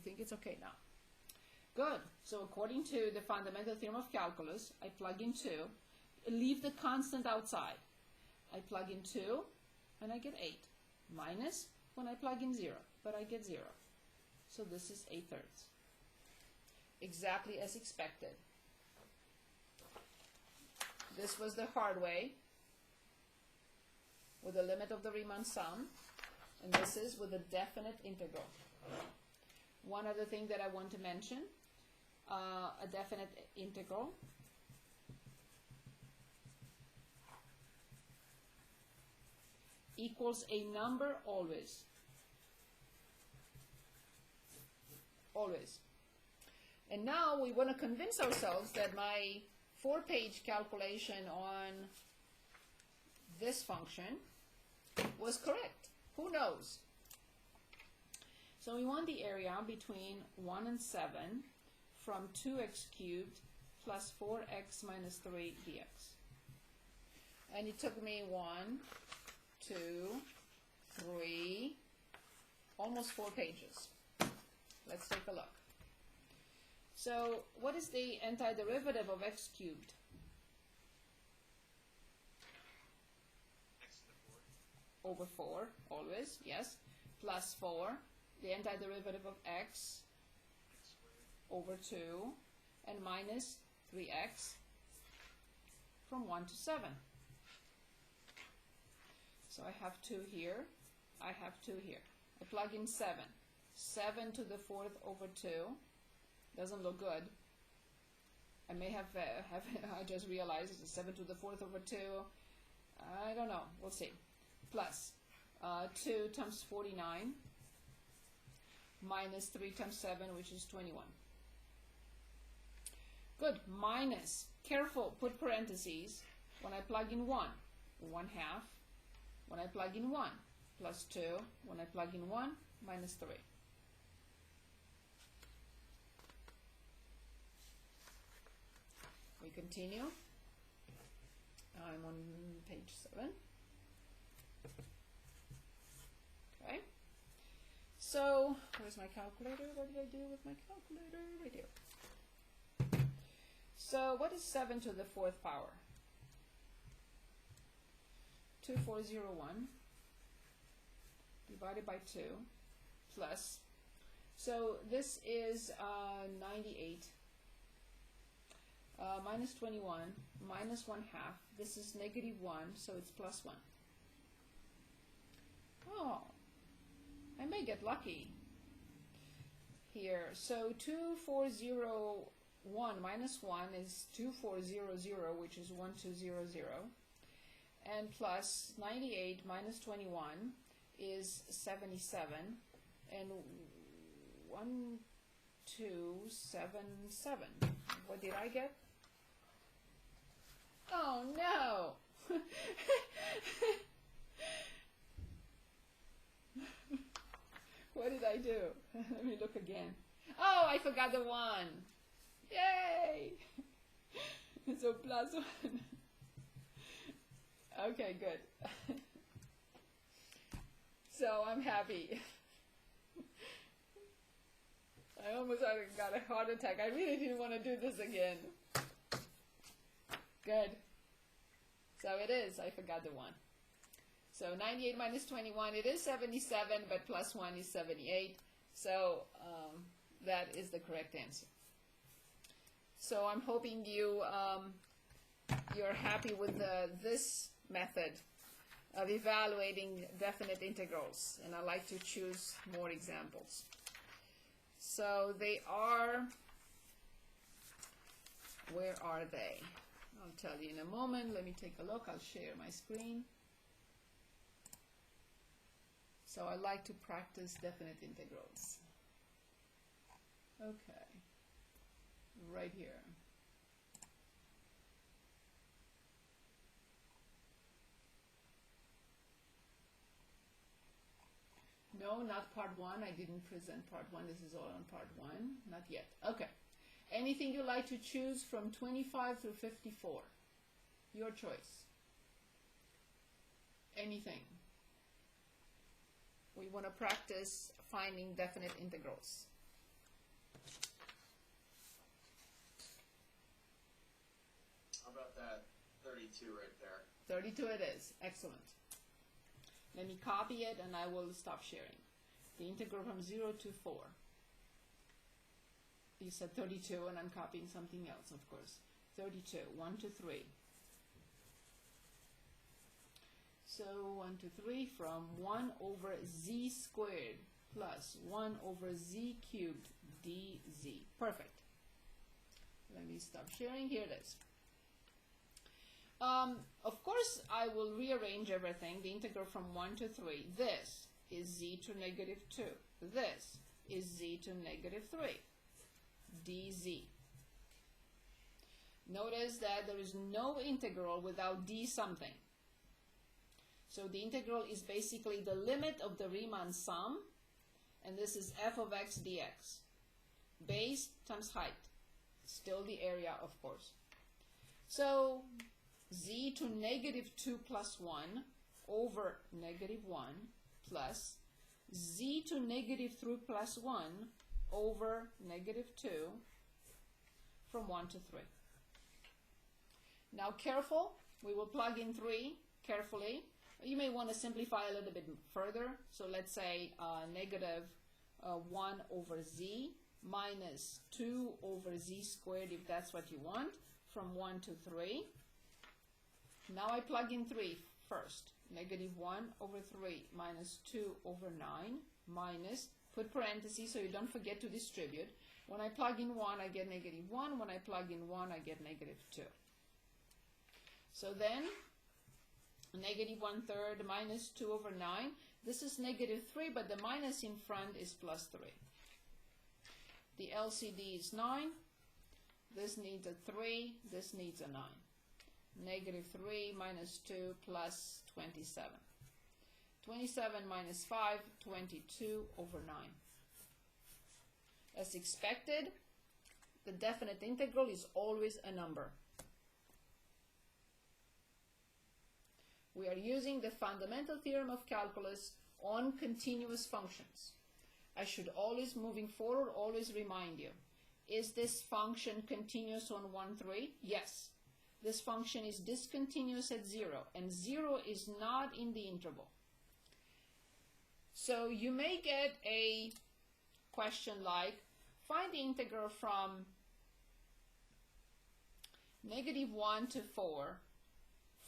think it's okay now. Good. So according to the fundamental theorem of calculus, I plug in 2, leave the constant outside. I plug in 2, and I get 8. Minus when I plug in 0, but I get 0. So this is 8/3. Exactly as expected. This was the hard way, with the limit of the Riemann sum, and this is with a definite integral. One other thing that I want to mention, a definite integral equals a number always. Always. And now we want to convince ourselves that my 4-page calculation on this function was correct. Who knows? So we want the area between 1 and 7 from 2x cubed plus 4x minus 3 dx. And it took me 1, 2, 3, almost 4 pages. Let's take a look. So what is the antiderivative of x cubed? X to the 4. Over 4, always, yes. Plus 4, the antiderivative of x X squared. over 2, and minus 3x from 1 to 7. So I have 2 here, I have 2 here. I plug in 7. 7 to the 4th over 2. Doesn't look good. I may have I just realized it's 7 to the 4th over 2. I don't know. We'll see. Plus 2 times 49 minus 3 times 7, which is 21. Good. Minus. Careful. Put parentheses. When I plug in 1, 1 half. When I plug in 1, plus 2. When I plug in 1, minus 3. We continue. I'm on page 7. Okay. So, where's my calculator? What did I do with my calculator? Right here. So, what is 7 to the 4th power? 2401 divided by 2 plus, so this is 98 minus 21 minus 1 half. This is negative 1, so it's plus 1. Oh, I may get lucky here. So 2401 minus 1 is 2400, which is 1200. And plus 98 minus 21 is 77. And 1277. What did I get? Oh no! What did I do? Let me look again. Oh, I forgot the 1. Yay! So plus 1. Okay, good. So I'm happy. I almost got a heart attack. I really didn't want to do this again. Good. So it is. I forgot the 1. So 98 minus 21, it is 77, but plus 1 is 78. So that is the correct answer. So I'm hoping you're happy with this method of evaluating definite integrals, and I like to choose more examples. So they are, where are they? I'll tell you in a moment. Let me take a look. I'll share my screen. So I like to practice definite integrals. Okay, right here. No, not part 1. I didn't present part 1. This is all on part 1. Not yet. Okay. Anything you like to choose from 25 through 54? Your choice. Anything. We want to practice finding definite integrals. about that 32 right there. 32 it is. Excellent. Let me copy it and I will stop sharing. The integral from 0 to 4. You said 32 and I'm copying something else, of course. 32, 1 to 3. So 1 to 3 from 1 over z squared plus 1 over z cubed dz. Perfect. Let me stop sharing. Here it is. Of course, I will rearrange everything. The integral from 1 to 3. This is z to negative 2. This is z to negative 3. dz. Notice that there is no integral without d something. So the integral is basically the limit of the Riemann sum, and this is f of x dx. Base times height. Still the area, of course. So z to negative 2 plus 1 over negative 1 plus z to negative 3 plus 1 over negative 2 from 1 to 3. Now careful, we will plug in 3 carefully. You may want to simplify a little bit further. So let's say negative 1 over z minus 2 over z squared, if that's what you want, from 1 to 3. Now I plug in 3 first. Negative 1 over 3 minus 2 over 9 minus, put parentheses so you don't forget to distribute. When I plug in 1, I get negative 1. When I plug in 1, I get negative 2. So then, negative 1/3 minus 2 over 9. This is negative 3, but the minus in front is plus 3. The LCD is 9. This needs a 3. This needs a 9. Negative 3 minus 2 plus 27. 27 minus 5, 22 over 9. As expected, the definite integral is always a number. We are using the fundamental theorem of calculus on continuous functions. I should always, moving forward, always remind you, is this function continuous on 1, 3? Yes. This function is discontinuous at 0, and 0 is not in the interval. So you may get a question like, find the integral from negative 1 to 4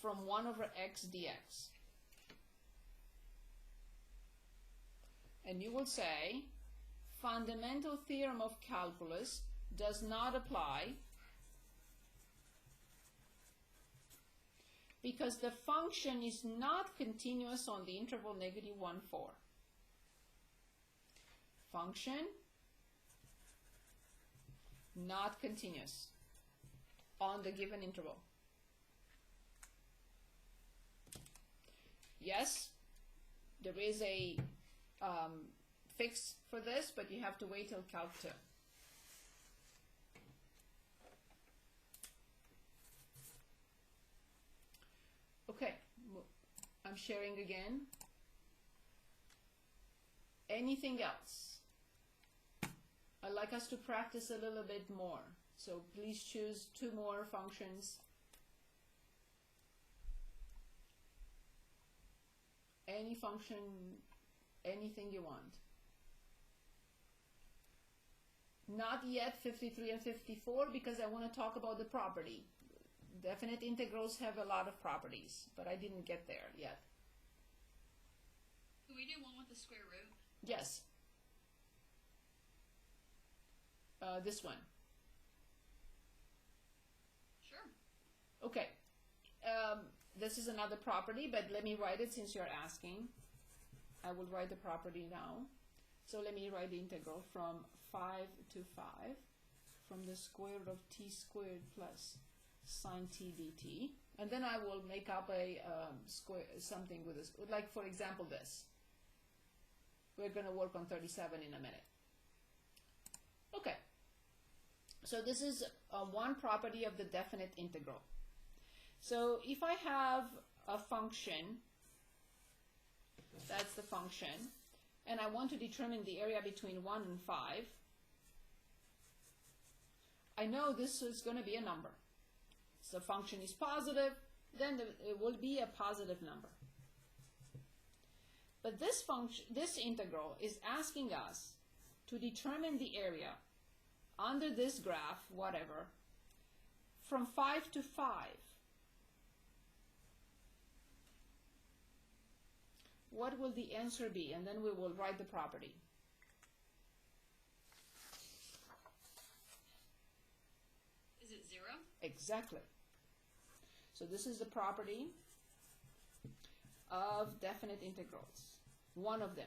from 1 over x dx. And you will say, fundamental theorem of calculus does not apply because the function is not continuous on the interval negative 1, 4. Function not continuous on the given interval. Yes, there is a fix for this, but you have to wait till Calc 2. Okay, I'm sharing again. Anything else? I'd like us to practice a little bit more. So please choose 2 more functions. Any function, anything you want. Not yet 53 and 54 because I want to talk about the property. Definite integrals have a lot of properties, but I didn't get there yet. Can we do one with the square root? Yes. This one. Sure. Okay. This is another property, but let me write it since you're asking. I will write the property now. So let me write the integral from 5 to 5 from the square root of t squared plus sine t dt. And then I will make up a square something with this, like for example this. We're going to work on 37 in a minute. Okay. So this is one property of the definite integral. So if I have a function, that's the function, and I want to determine the area between 1 and 5, I know this is going to be a number. the function is positive, then it will be a positive number. But this function, this integral is asking us to determine the area under this graph, whatever, from 5 to 5. What will the answer be? And then we will write the property. Is it 0? Exactly. So this is the property of definite integrals. One of them.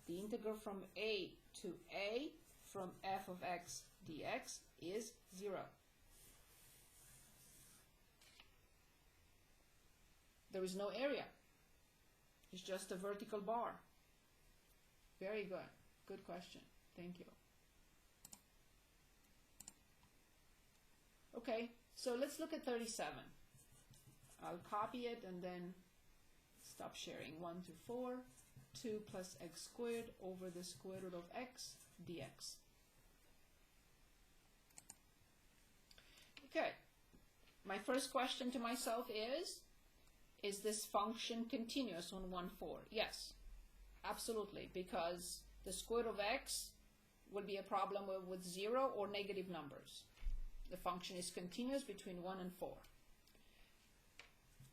The integral from a to a from f of x dx is 0. There is no area. It's just a vertical bar. Very good. Good question. Thank you. Okay, so let's look at 37. I'll copy it and then stop sharing. 1 to 4, 2 plus x squared over the square root of x dx. Okay, my first question to myself is this function continuous on 1, 4? Yes, absolutely, because the square root of x will be a problem with 0 or negative numbers. The function is continuous between 1 and 4.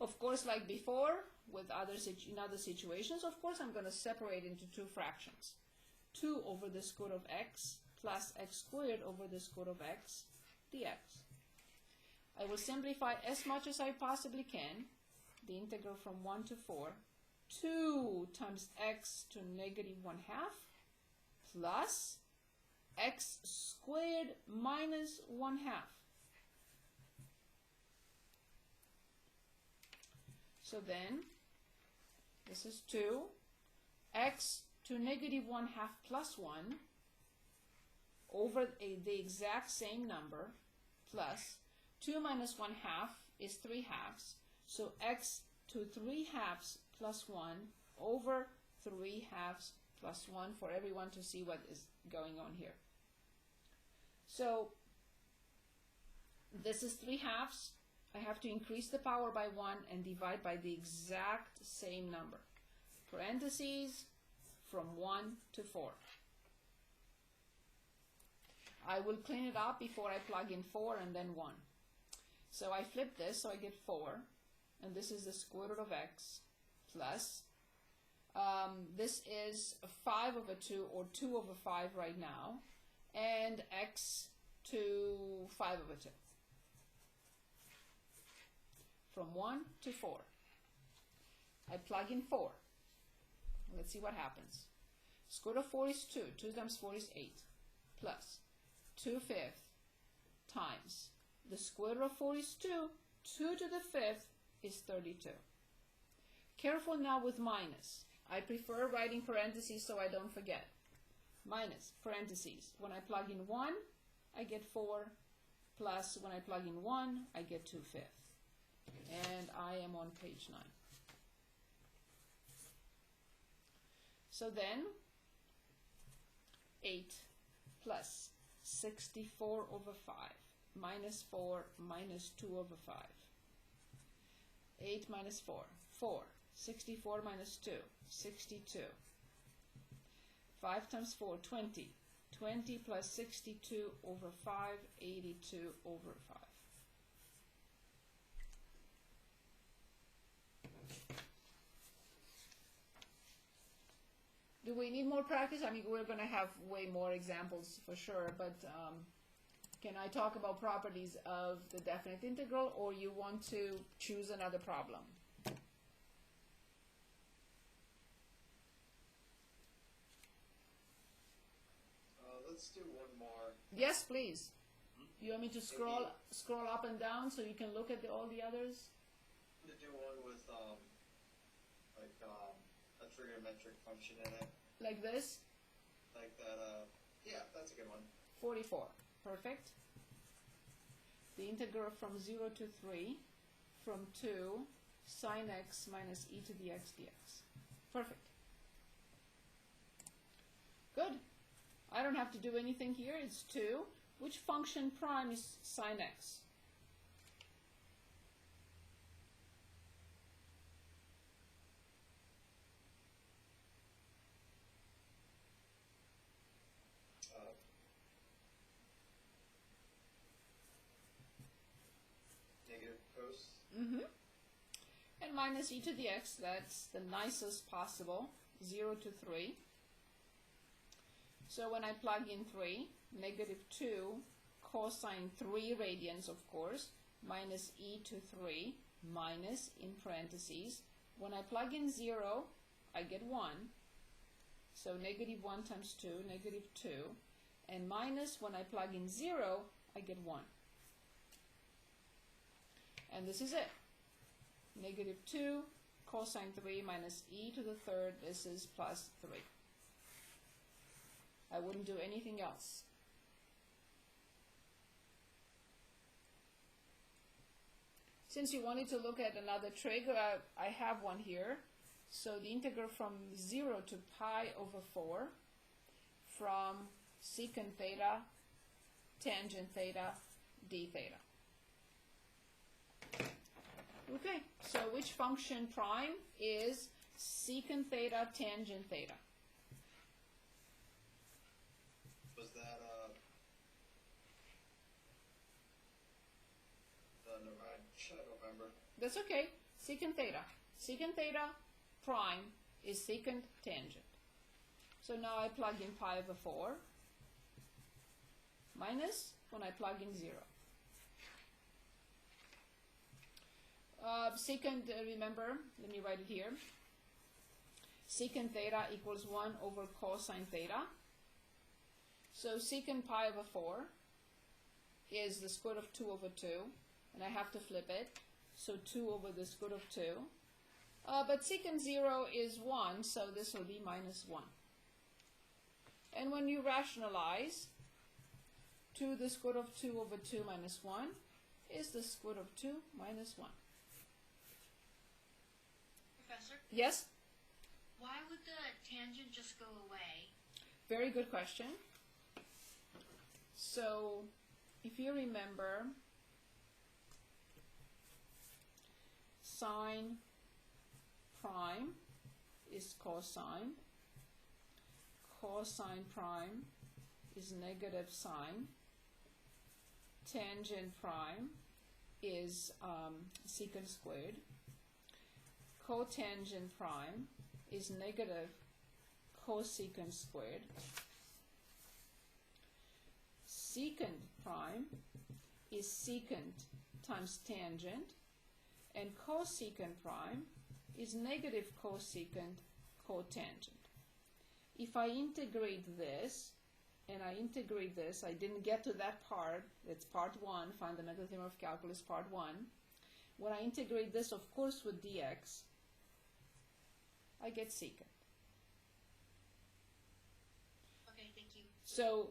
Of course, like before, with in other situations, of course, I'm going to separate into two fractions. 2 over the square root of x plus x squared over the square root of x dx. I will simplify as much as I possibly can the integral from 1 to 4. 2 times x to negative 1/2 plus x squared minus 1/2. So then, this is 2, x to negative 1/2 plus 1 over the exact same number plus 2 minus 1/2 is 3/2. So x to 3/2 plus 1 over 3/2 plus 1 for everyone to see what is going on here. So this is 3/2. I have to increase the power by 1 and divide by the exact same number. Parentheses from 1 to 4. I will clean it up before I plug in 4 and then 1. So I flip this, so I get 4. And this is the square root of x plus, this is 5 over 2 or 2 over 5 right now, and x to 5 over 2. From 1 to 4. I plug in 4. Let's see what happens. Square root of 4 is 2. 2 times 4 is 8. Plus 2/5 times the square root of 4 is 2. 2 to the 5th is 32. Careful now with minus. I prefer writing parentheses so I don't forget. Minus, parentheses. When I plug in 1, I get 4. Plus, when I plug in 1, I get 2/5. And I am on page 9. So then, 8 plus 64 over 5 minus 4 minus 2 over 5. 8 minus 4, 4. 64 minus 2, 62. 5 times 4, 20. 20 plus 62 over 5, 82 over 5. Do we need more practice? I mean, we're going to have way more examples for sure, but can I talk about properties of the definite integral, or you want to choose another problem? Let's do one more. Yes, please. You want me to scroll up and down so you can look at all the others? To do one with a trigonometric function in it, Like this? like that. Yeah, that's a good one. 44. Perfect. The integral from 0 to 3 from 2 sine x minus e to the x dx. Perfect. Good. I don't have to do anything here. It's 2. Which function prime is sine x? Negative cos. Mm-hmm. And minus e to the x, that's the nicest possible, 0 to 3. So when I plug in 3, negative 2 cosine 3 radians, of course, minus e to 3, minus, in parentheses. When I plug in 0, I get 1. So negative 1 times 2, negative 2. And minus, when I plug in 0, I get 1. And this is it. Negative 2 cosine 3 minus e to the third, this is plus 3. I wouldn't do anything else. Since you wanted to look at another trig, I have one here. So the integral from 0 to pi over 4 from secant theta, tangent theta, d theta. Okay, so which function prime is secant theta, tangent theta? Was that no, I don't remember. That's okay. Secant theta. Secant theta prime is secant tangent. So now I plug in pi over 4 minus when I plug in 0. Secant, remember, let me write it here. Secant theta equals 1 over cosine theta. So secant pi over 4 is the square root of 2 over 2. And I have to flip it. So 2 over the square root of 2. But secant 0 is 1, so this will be minus 1. And when you rationalize, 2 the square root of 2 over 2 minus 1 is the square root of 2 minus 1. Professor, Yes? why would the tangent just go away? Very good question. So, if you remember, sine prime is cosine. Cosine prime is negative sine. Tangent prime is secant squared. Cotangent prime is negative cosecant squared. Secant prime is secant times tangent, and cosecant prime is negative cosecant cotangent. If I integrate this, and I integrate this, I didn't get to that part, it's part 1, fundamental theorem of calculus, part 1. When I integrate this, of course, with dx, I get secant. Okay, thank you. So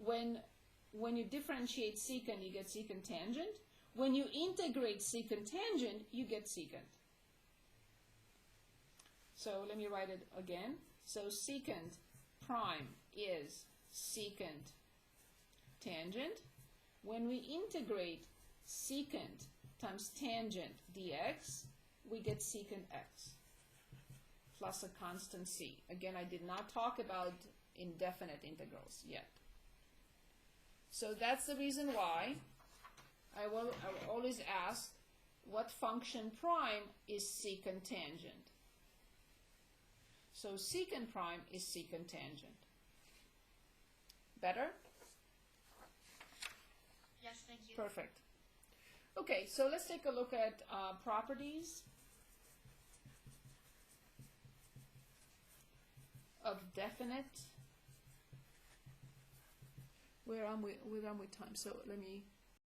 when you differentiate secant, you get secant tangent. When you integrate secant tangent, you get secant. So let me write it again. So secant prime is secant tangent. When we integrate secant times tangent dx, we get secant x plus a constant c. Again, I did not talk about indefinite integrals yet. So that's the reason why I will always ask what function prime is secant tangent. So secant prime is secant tangent. Better? Yes, thank you. Perfect. Okay, so let's take a look at properties of definite. Where am we time? So let me